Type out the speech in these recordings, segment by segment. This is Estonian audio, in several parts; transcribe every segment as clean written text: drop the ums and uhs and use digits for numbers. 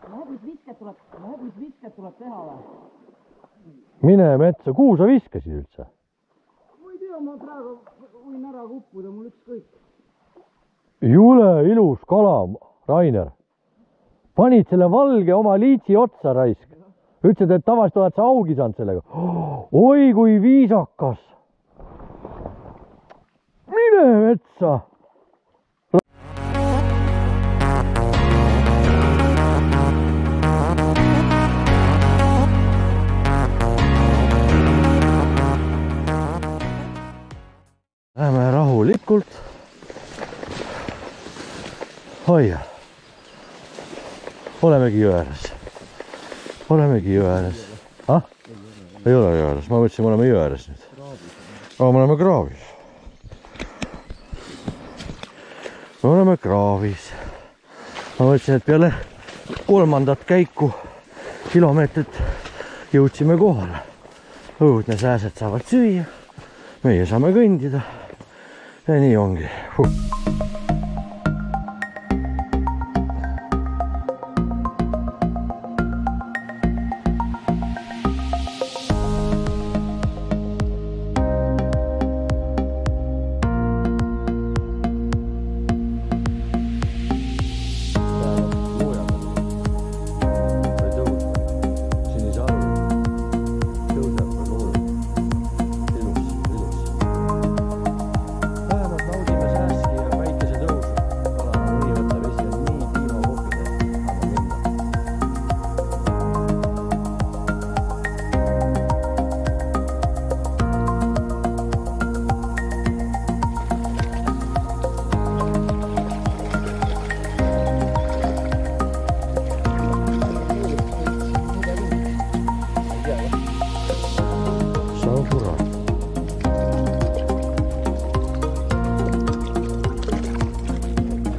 mis visket tuleb teha või? Mine metsa, kuhu sa viskasid üldse? Ma ei tea, ma praegu võin ära kuppuda, mul ükskõik. Jule ilus kala, Rainer. Panid selle valge oma liitsi otsa raisk. Ütlesid, et tavaliselt oled sa augi saanud sellega. Oi, kui viisakas. Mine metsa. Läheme rahulikult. Hoia. Olemegi jõe ääres. Olemegi jõe ääres. Ah? Ei ole jõe ääres. Ma mõtlesin, me oleme jõe ääres nüüd. Aga me oleme kraavis. Me oleme kraavis. Ma mõtlesin, et peale 3. käiku kilomeetrit jõudsime kohale. Õudne sääsed saavad süüa. Meie saame kõndida. Ja nii ongi.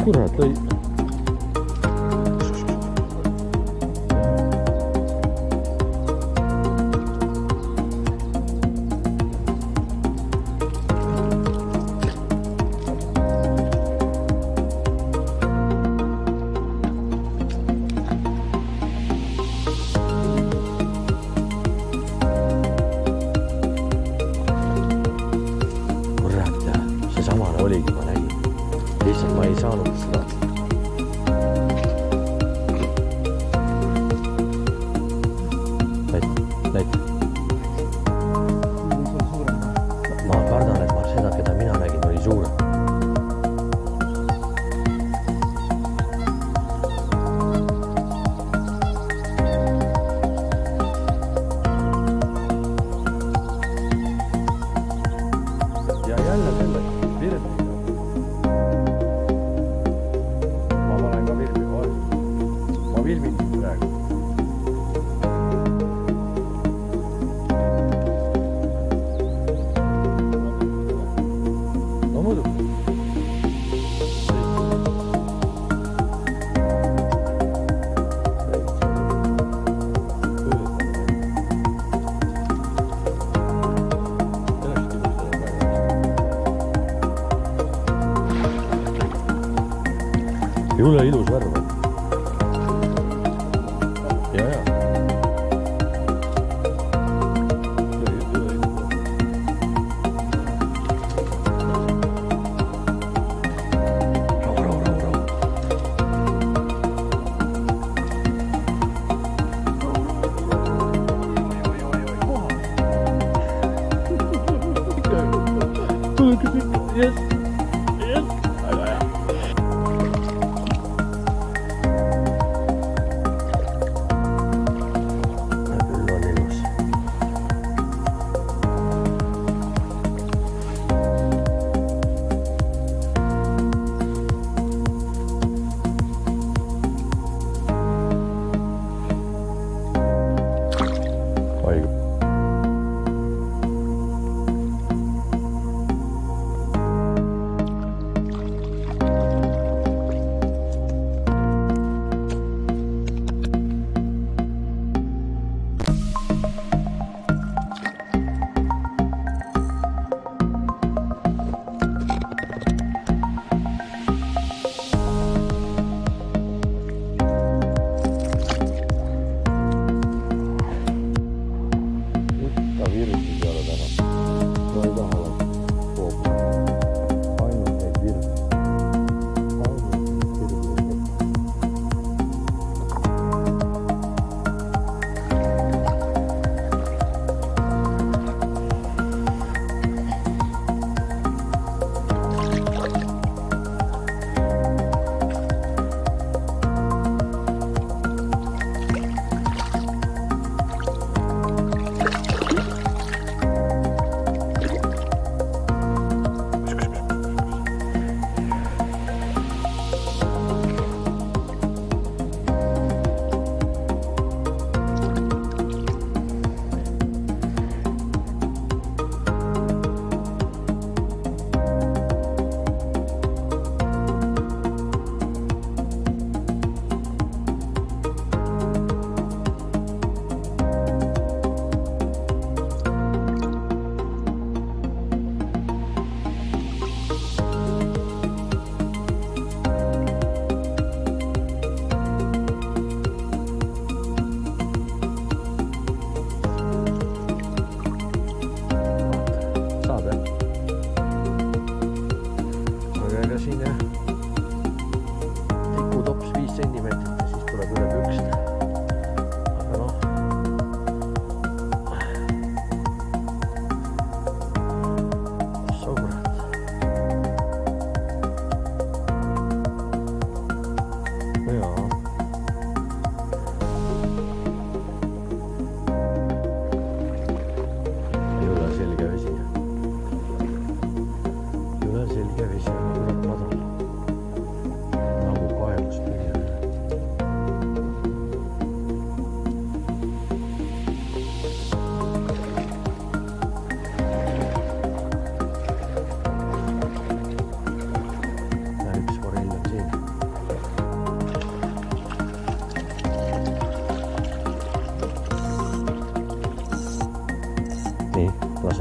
Kurat, ei. Kurat, see samane oligi, ma nägin. Lihtsalt ma ei saanud seda. Näit. Ma kardan, et seda, keda mina nägin, oli suurem. Ja jälle selle virmi. Ma filmin praegu. No muidu. Jule ilus värv. Yes.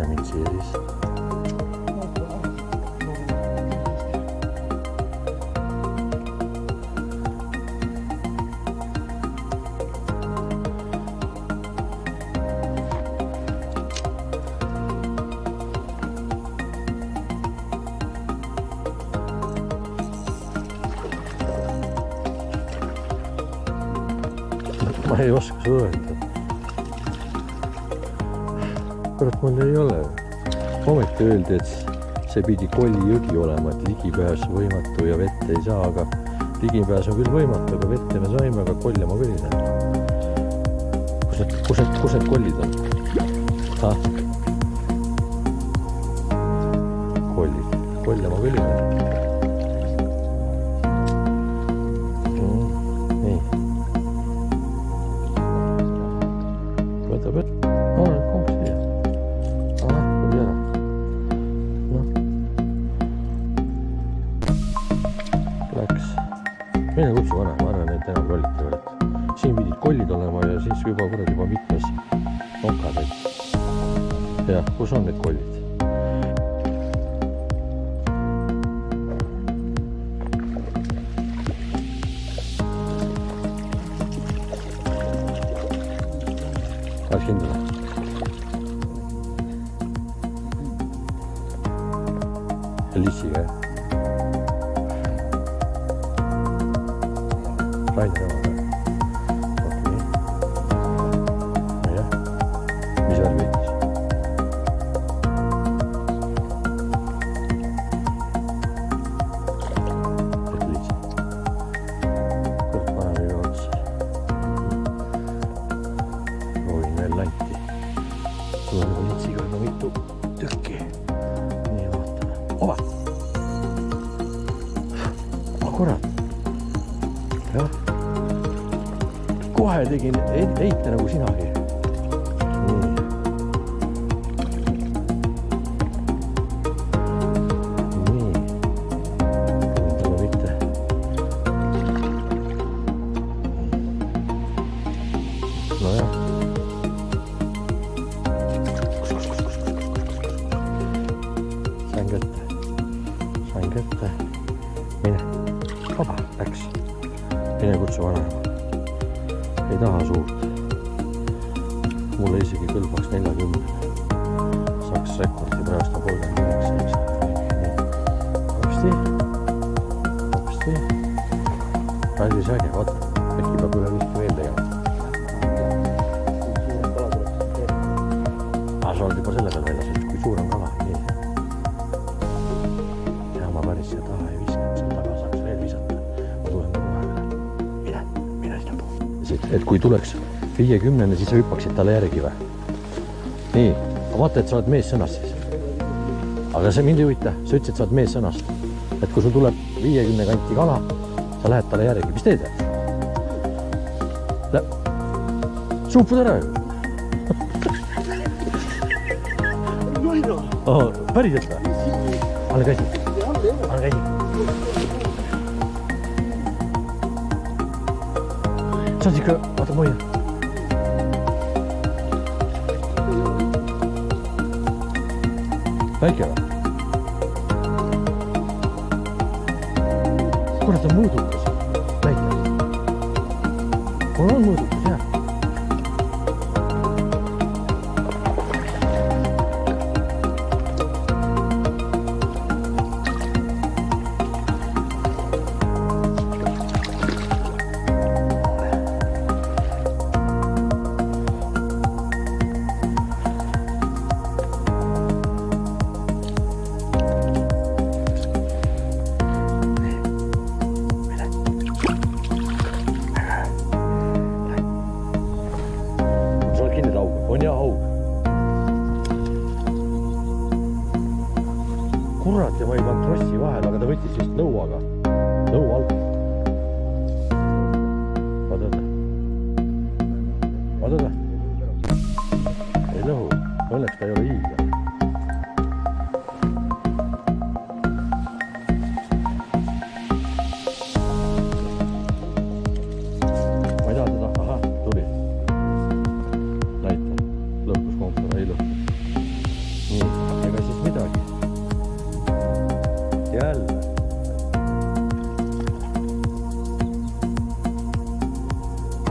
lase mind siia siis. Ma ei oska seda öelda. Kurat, mul ei ole. Ometi öeldi, et see pidi Kolli jõgi olema, et ligipääs võimatu ja vette ei saa, aga ligipääs on küll võimatu, aga vette me saime, aga Kolja ma küll ei saa. Kus need kollid on? Kolja ma küll ei saa. Mine kutsu vana, ma arvan, et enam lollite veel. Siin pidid kollid olema ja siis juba kurad juba mitmes nokad. Ja, kus on need kollid? Kas kindla? Lissiga, jah? Rainer oma. Okei. Jah. Mis värv võitis? Et liitsi. Kord paneme ühe otsa. Proovin veel lanti. Tuleb liitsiga on mitu tükki. Nii vaatame. Ova! Kurat. Jah. Kohe tegin eite nagu sinagi. Nii. Nii. Tule mitte. No jah. Sain kätte. Mine. Vaba, läks. Mine kutsu vanema. Ei taha suurt. Mulle isegi kõlbaks 40. Saaks rekordi praegu 39. Hopsti. Päris äge, vaata. Äkki peab ühe vihki veel tegema. Sa oled juba selle peal väljas, et kui suur on kala. Nii. Ja ma päris siia taha ei viskanud, selle taga saaks veel visata. Ma tulen kohe üle. Mine sinna puu. Et kui tuleks 50, siis sa hüppaksid talle järgi või? Nii, vaata, et sa oled mees sõnast siis. Aga see mind ei huvita, sa ütlesid, et sa oled mees sõnast. Et kui sul tuleb 50 kanti kala, sa lähed talle järgi. Mis teed? Suupud ära ju. Päriselt või? Anna käsi. See on ikka, vaata moja. Väike või? Kurat on mõõdukas. Väike. On mõõdukas, jah. On ja haug. Kurat, ja ma ei pannud trossi vahel, aga ta võttis vist nõuaga. Nõu alt. Vaadata. Ei lõhu. Õnneks ta ei ole hiiga. Ma ei taha teda. Aha, tuli. Näita. Lõhkus kompura, ei lõhkus. Nii.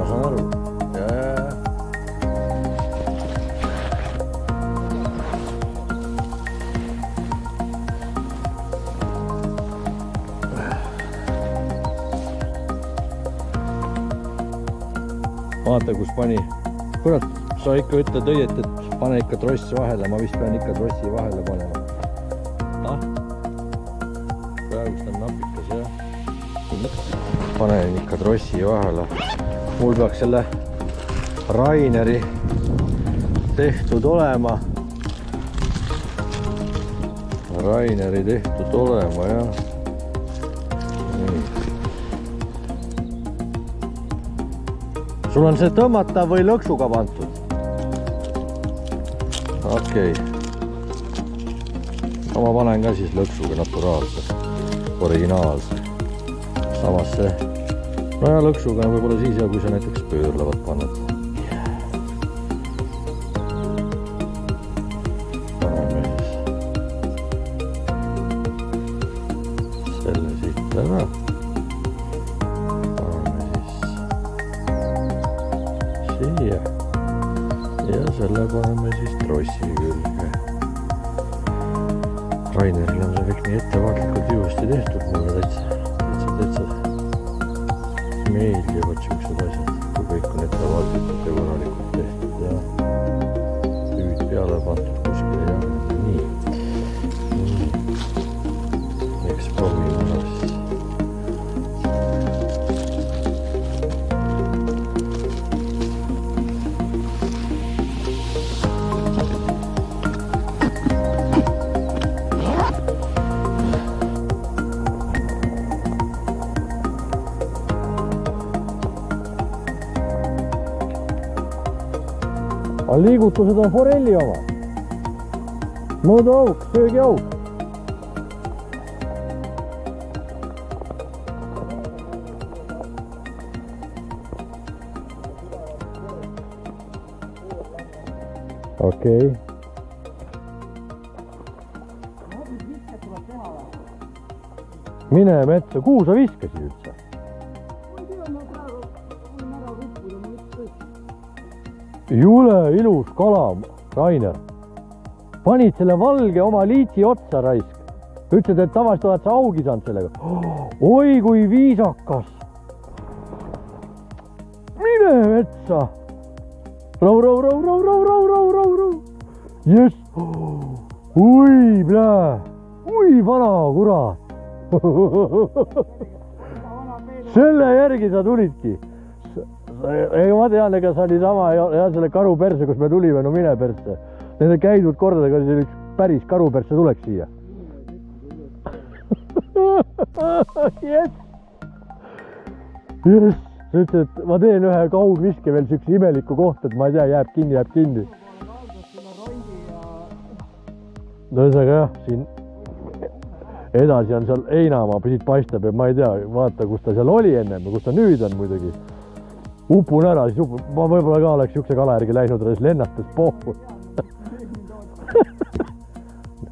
saan aru. Vaata, kus pani. Kurat, sa ikka ütled õieti, et pane ikka tross vahele. Ma vist pean ikka trossi vahele panema. Praegust on napikas, jah. Panen ikka trossi vahele. Mul peaks selle Raineri tehtud olema. Raineri tehtud olema, jah. Nii. Sul on see tõmmata või lõksuga pandud? Okei. No ma panen ka siis lõksuga naturaalse, originaalse. Samas see, no ja lõksuga on võib-olla siis ja kui sa näiteks pöörlevad paned. Paneme siis selle siit ära. Paneme siis siia ja selle paneme siis trossi külge. Raineril on see kõik nii ettevaatlikult juhusti tehtud, mulle täitsa meeldivad siuksed asjad, kui kõik on ettevaatlikult ja korralikult tehtud ja püüd peale pandud kuskile ja nii. Eks proovime ära siis. Aga liigutused on forelli oma. Mõõdu auk, söögi auk. Okei. Mine metsa, kuhu sa viskasid üldse? Jule ilus kala, Rainer. Panid selle valge oma liitsi otsa raisk. Ütlesid, et tavaliselt oled sa augi saanud sellega. Oi, kui viisakas. Mine metsa. Rau. Jess. Ui, plää. Ui, vana kurat. Selle järgi sa tulidki. Ega ma tean, ega sa oli sama ja selle karu perse, kus me tulime, no mine perse. Nende käidud kordadega oli üks päris karu perse tuleks siia. Jess. Sa ütlesid, et ma teen ühe kaugviske veel siukse imeliku kohta, et ma ei tea, jääb kinni. No ühesõnaga jah, siin edasi on seal Einamaa pisid paistab ja ma ei tea, vaata, kus ta seal oli ennem ja kus ta nüüd on muidugi. Upun ära, siis ma võib-olla ka oleks siukse kala järgi läinud, alles lennates pohku.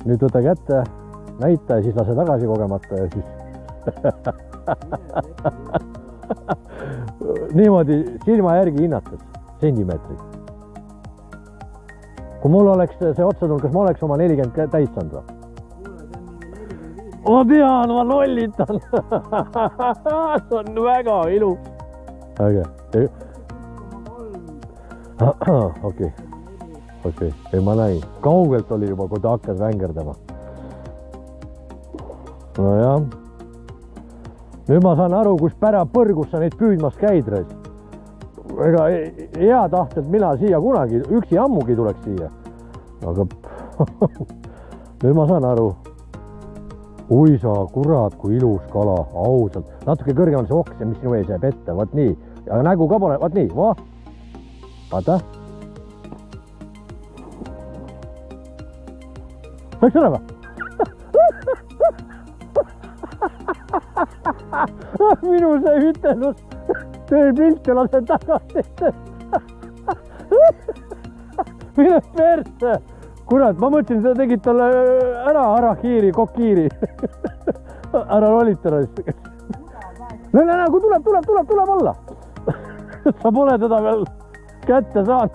Nüüd võta kätte, näita ja siis lase tagasi kogemata ja siis niimoodi silma järgi hinnates, sentimeetrid. Kui mul oleks see otsatul, kas ma oleks oma 40 täis saanud või? Ma tean, ma lollitan. See on väga ilus. Äge. Okei. Ei, ma näin. Kaugelt oli juba, kui ta hakkas vängerdama. No jah. Nüüd ma saan aru, kus pära põrgus sa neid püüdmas käid, reis. Ega hea tahtelt mina siia kunagi, üksi ammugi tuleks siia. Aga nüüd ma saan aru. Ui sa, kurat, kui ilus kala, ausalt. Natuke kõrgemal see oks ja mis sinu ees jääb ette, vaat nii. Ja nägu ka pole, vaat nii, vaata. Läks ära või? Minu see ütelus, tee pilt ja lase tagasi. Mine perse. Kurat, ma mõtlesin, sa tegid talle ära harakiiri, kokkiiri. Ära rolita raisk. Näe, kui tuleb alla. sa pole teda veel kätte saanud.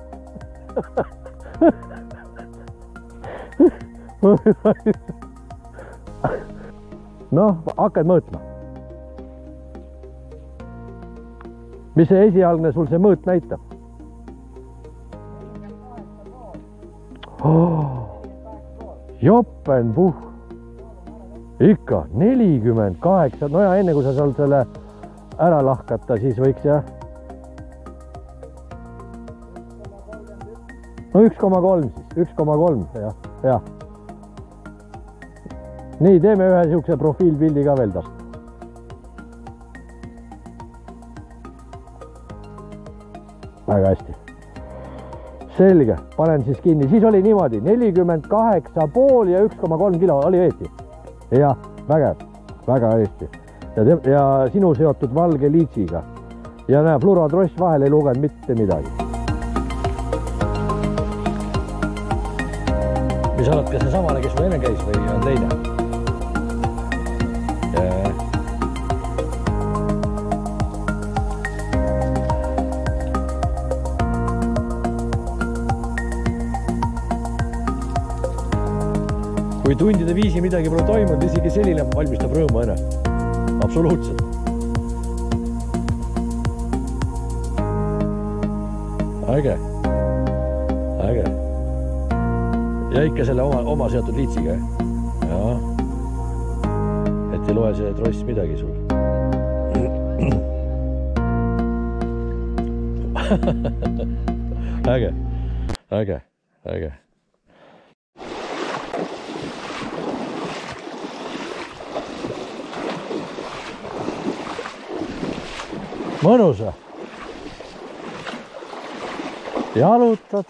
Noh, hakkad mõõtma. Mis see esialgne sul see mõõt näitab? Jopenpuh. Ikka 48. No ja enne kui sa seal selle ära lahkata, siis võiks jah. No 1,3 siis, 1,3 jah. Nii, teeme ühe siukse profiilpildi ka veel tast. Väga hästi. Selge, panen siis kinni. Siis oli niimoodi, 48,5 ja 1,3 kilo oli õieti. Jah, vägev, väga õieti. Ja sinu seotud valge liitsiga. Ja näe, fluorotross vahel ei lugenud mitte midagi. Mis oled, kas see samale, kes sul enne käis või on teine? Kui tundide viisi midagi pole toimunud, isegi selline valmistab rõõmu aina. Absoluutselt. Äge. Ja ikka selle oma seotud liitsiga. Ja. Et ei loe see tross midagi sul. Äge. Mõnus. Jalutad.